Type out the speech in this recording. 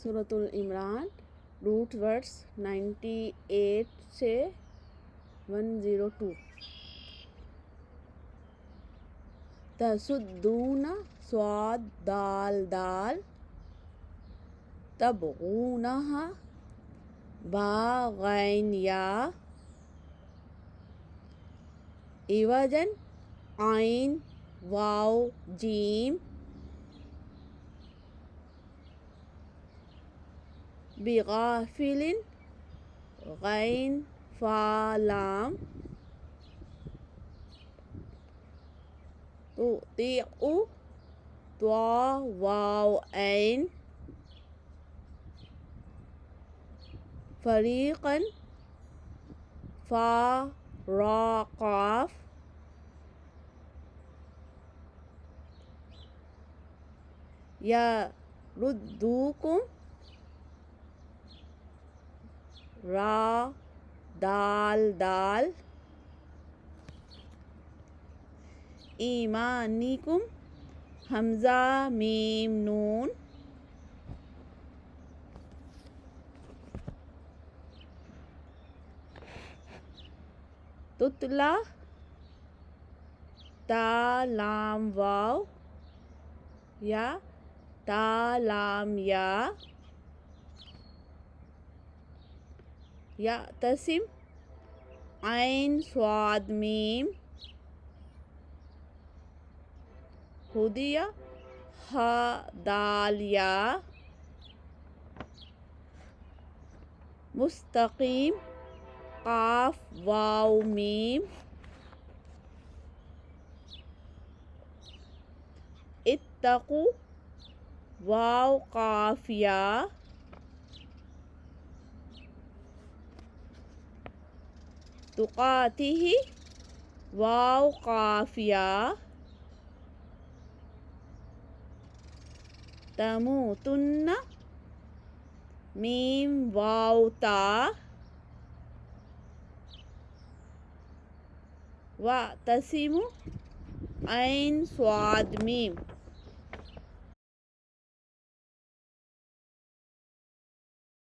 سورۃ العمران route words 98 سے 102. تصدون صاد دال دال، تبغونہا با غین یا، عوجاً عین واو جیم، بغافل غین فا لام، تطیع طا واو عین، فریقاً فا را قاف، یردوکم را دال دال، ایمانکم حمزہ میم نون، تتلا تا لام واو یا تا لام یا، یعتصم عین صاد میم، ہدیہ ہا دال یا، مستقیم قاف واو میم، اتقوا واو قاف یا، تقاته واو قاف یا، تموتن میم واو تا، واعتصموا عین صاد میم.